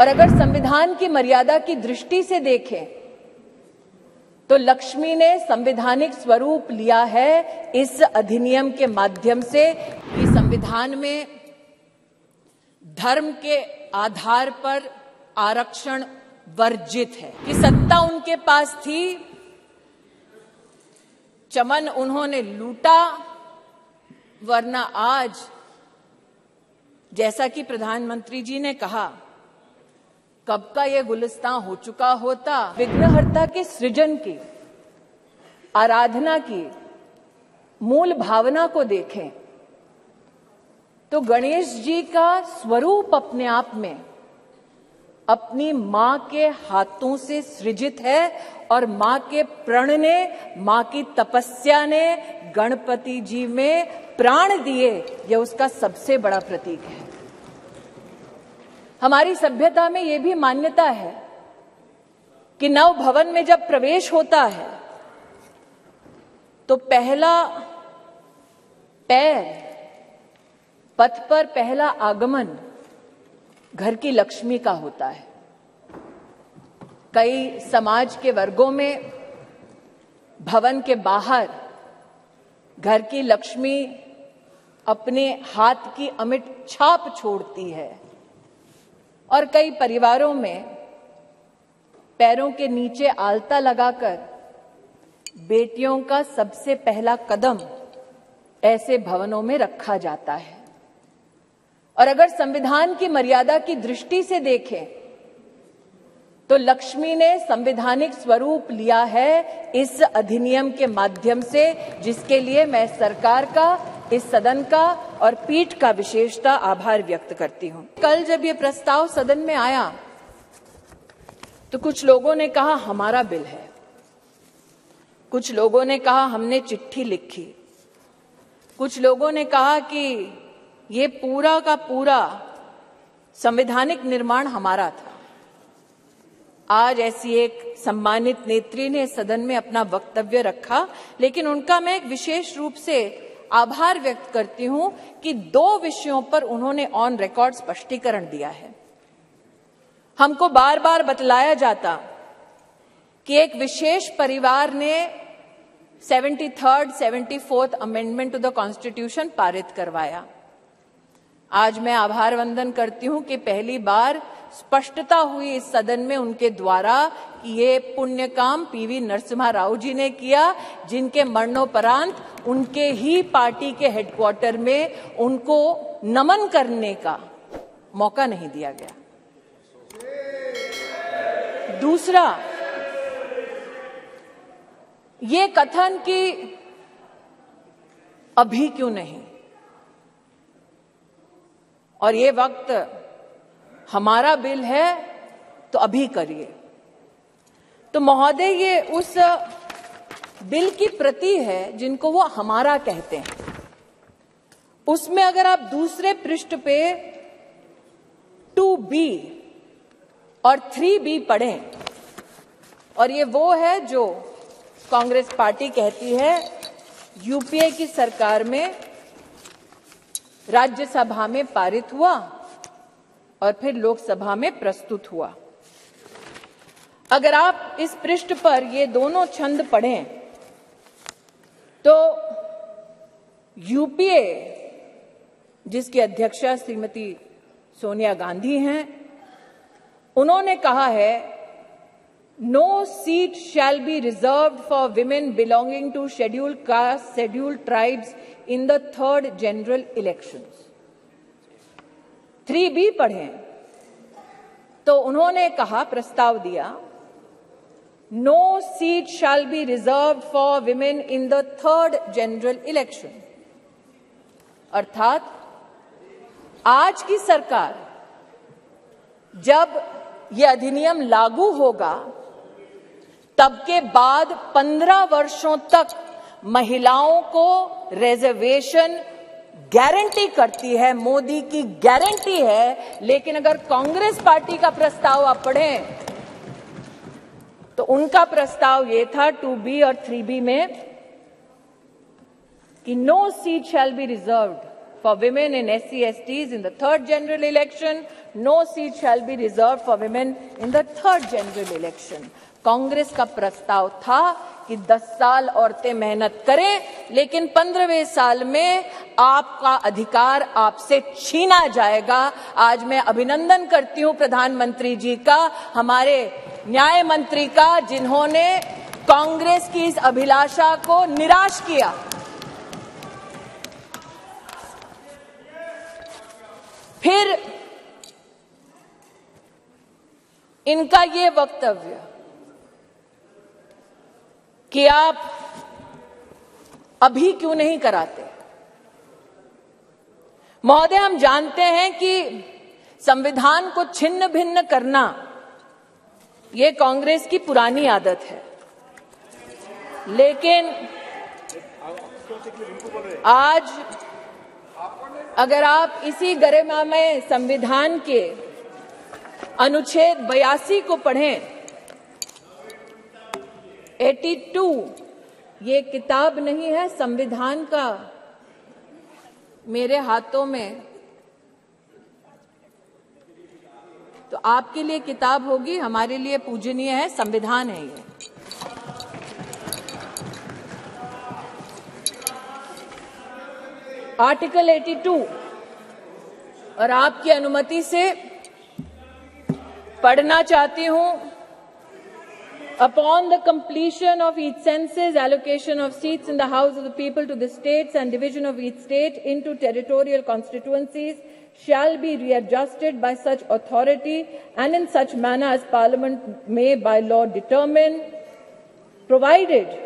और अगर संविधान की मर्यादा की दृष्टि से देखें तो लक्ष्मी ने संवैधानिक स्वरूप लिया है इस अधिनियम के माध्यम से कि संविधान में धर्म के आधार पर आरक्षण वर्जित है, कि सत्ता उनके पास थी, चमन उन्होंने लूटा, वरना आज जैसा कि प्रधानमंत्री जी ने कहा कब का ये गुलिस्तां हो चुका होता। विघ्नहर्ता के सृजन की, आराधना की मूल भावना को देखें तो गणेश जी का स्वरूप अपने आप में अपनी मां के हाथों से सृजित है और मां के प्रण ने, मां की तपस्या ने गणपति जी में प्राण दिए, यह उसका सबसे बड़ा प्रतीक है। हमारी सभ्यता में यह भी मान्यता है कि नव भवन में जब प्रवेश होता है तो पहला पैर, पथ पर पहला आगमन घर की लक्ष्मी का होता है। कई समाज के वर्गों में भवन के बाहर घर की लक्ष्मी अपने हाथ की अमिट छाप छोड़ती है और कई परिवारों में पैरों के नीचे आलता लगाकर बेटियों का सबसे पहला कदम ऐसे भवनों में रखा जाता है। और अगर संविधान की मर्यादा की दृष्टि से देखें तो लक्ष्मी ने संवैधानिक स्वरूप लिया है इस अधिनियम के माध्यम से, जिसके लिए मैं सरकार का, इस सदन का और पीठ का विशेषतः आभार व्यक्त करती हूं। कल जब ये प्रस्ताव सदन में आया तो कुछ लोगों ने कहा हमारा बिल है, कुछ लोगों ने कहा हमने चिट्ठी लिखी, कुछ लोगों ने कहा कि ये पूरा का पूरा संवैधानिक निर्माण हमारा था। आज ऐसी एक सम्मानित नेत्री ने सदन में अपना वक्तव्य रखा, लेकिन उनका मैं एक विशेष रूप से आभार व्यक्त करती हूं कि 2 विषयों पर उन्होंने ऑन रिकॉर्ड स्पष्टीकरण दिया है। हमको बार बार बतलाया जाता कि एक विशेष परिवार ने 73rd, 74th amendment to the constitution पारित करवाया। आज मैं आभार वंदन करती हूं कि पहली बार स्पष्टता हुई इस सदन में उनके द्वारा कि ये पुण्य काम पीवी नरसिम्हा राव जी ने किया, जिनके मरणोपरांत उनके ही पार्टी के हेडक्वार्टर में उनको नमन करने का मौका नहीं दिया गया। दूसरा, ये कथन कि अभी क्यों नहीं और ये वक्त हमारा बिल है तो अभी करिए, तो महोदय ये उस बिल की प्रति है जिनको वो हमारा कहते हैं। उसमें अगर आप दूसरे पृष्ठ पे 2B और 3B पढ़ें, और ये वो है जो कांग्रेस पार्टी कहती है यूपीए की सरकार में राज्यसभा में पारित हुआ और फिर लोकसभा में प्रस्तुत हुआ। अगर आप इस पृष्ठ पर ये दोनों छंद पढ़ें तो यूपीए, जिसकी अध्यक्षा श्रीमती सोनिया गांधी हैं, उन्होंने कहा है no seat shall be reserved for women belonging to scheduled caste, scheduled tribes in the 3rd general elections. 3B पढ़ें तो उन्होंने कहा, प्रस्ताव दिया, no seat shall be reserved for women in the 3rd general election. अर्थात आज की सरकार जब यह अधिनियम लागू होगा तब के बाद 15 वर्षों तक महिलाओं को रिजर्वेशन गारंटी करती है, मोदी की गारंटी है। लेकिन अगर कांग्रेस पार्टी का प्रस्ताव आप पढ़ें तो उनका प्रस्ताव ये था 2B और 3B में कि no seat shall be reserved for women and SC/STs in the third general election. No seat shall be reserved for women in the third general election. Congress का प्रस्ताव था कि 10 साल औरतें मेहनत करें, लेकिन 15वें साल में आपका अधिकार आपसे छीना जाएगा। आज मैं अभिनंदन करती हूं प्रधानमंत्री जी का, हमारे न्याय मंत्री का, जिन्होंने कांग्रेस की इस अभिलाषा को निराश किया। फिर इनका ये वक्तव्य कि आप अभी क्यों नहीं कराते। महोदय, हम जानते हैं कि संविधान को छिन्न भिन्न करना ये कांग्रेस की पुरानी आदत है, लेकिन आज अगर आप इसी गरिमामय संविधान के अनुच्छेद 82 को पढ़ें, 82 ये किताब नहीं है, संविधान का मेरे हाथों में, तो आपके लिए किताब होगी, हमारे लिए पूजनीय है, संविधान है ये। आर्टिकल 82, और आपकी अनुमति से पढ़ना चाहती हूं। Upon the completion of each census, allocation of seats in the House of the People to the states and division of each state into territorial constituencies shall be readjusted by such authority and in such manner as Parliament may by law determine, provided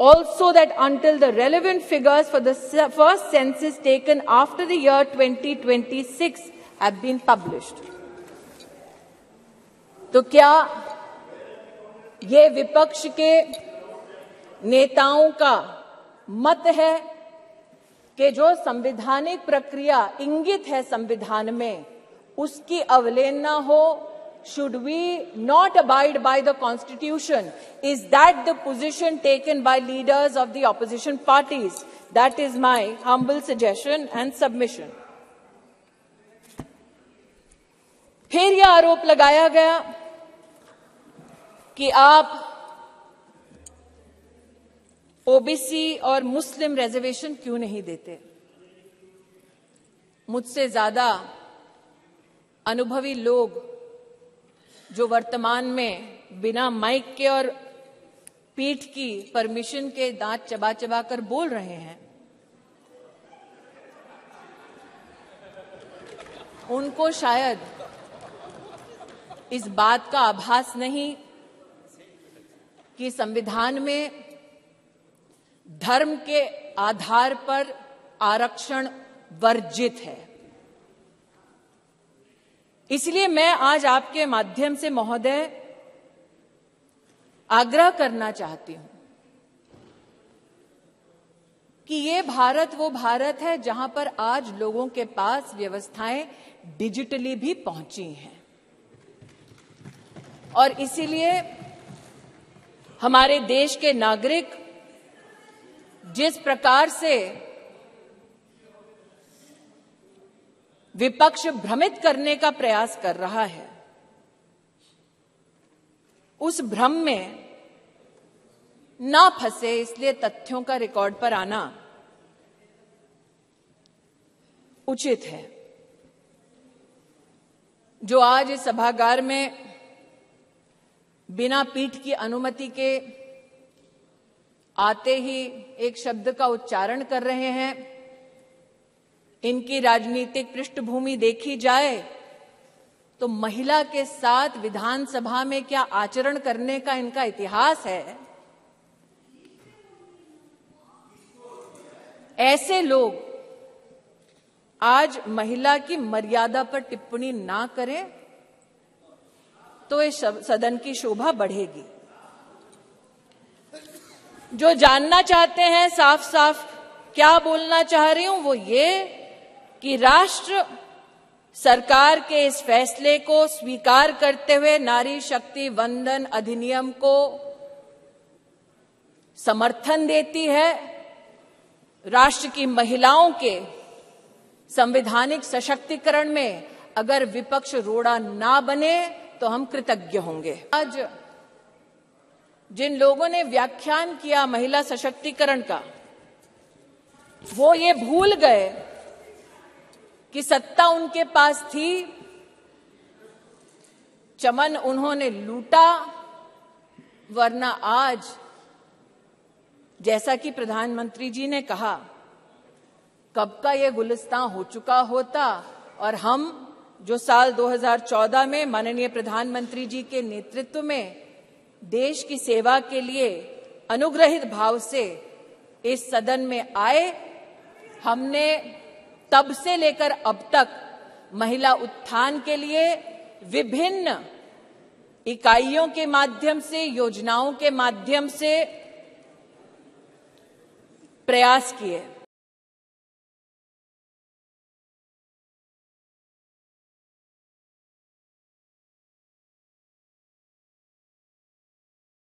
also that until the relevant figures for the first census taken after the year 2026 have been published. तो क्या ये विपक्ष के नेताओं का मत है कि जो संवैधानिक प्रक्रिया इंगित है संविधान में, उसकी अवहेलना हो? Should we not abide by the Constitution? Is that the position taken by leaders of the opposition parties? That is my humble suggestion and submission. फिर यह आरोप लगाया गया कि आप ओबीसी और मुस्लिम रिजर्वेशन क्यों नहीं देते। मुझसे ज्यादा अनुभवी लोग जो वर्तमान में बिना माइक के और पीठ की परमिशन के दांत चबा चबा कर बोल रहे हैं, उनको शायद इस बात का आभास नहीं कि संविधान में धर्म के आधार पर आरक्षण वर्जित है। इसलिए मैं आज आपके माध्यम से महोदय आग्रह करना चाहती हूं कि ये भारत वो भारत है जहां पर आज लोगों के पास व्यवस्थाएं डिजिटली भी पहुंची हैं, और इसीलिए हमारे देश के नागरिक जिस प्रकार से विपक्ष भ्रमित करने का प्रयास कर रहा है, उस भ्रम में ना फंसे, इसलिए तथ्यों का रिकॉर्ड पर आना उचित है। जो आज इस सभागार में बिना पीठ की अनुमति के आते ही एक शब्द का उच्चारण कर रहे हैं, इनकी राजनीतिक पृष्ठभूमि देखी जाए तो महिला के साथ विधानसभा में क्या आचरण करने का इनका इतिहास है। ऐसे लोग आज महिला की मर्यादा पर टिप्पणी ना करें तो इस सदन की शोभा बढ़ेगी। जो जानना चाहते हैं साफ साफ क्या बोलना चाह रही हूं, वो ये कि राष्ट्र सरकार के इस फैसले को स्वीकार करते हुए नारी शक्ति वंदन अधिनियम को समर्थन देती है, राष्ट्र की महिलाओं के संवैधानिक सशक्तिकरण में अगर विपक्ष रोड़ा ना बने तो हम कृतज्ञ होंगे। आज जिन लोगों ने व्याख्यान किया महिला सशक्तिकरण का, वो ये भूल गए कि सत्ता उनके पास थी, चमन उन्होंने लूटा, वरना आज जैसा कि प्रधानमंत्री जी ने कहा कब का ये गुलिस्तां हो चुका होता और हम जो साल 2014 में माननीय प्रधानमंत्री जी के नेतृत्व में देश की सेवा के लिए अनुग्रहित भाव से इस सदन में आए, हमने तब से लेकर अब तक महिला उत्थान के लिए विभिन्न इकाइयों के माध्यम से, योजनाओं के माध्यम से प्रयास किए।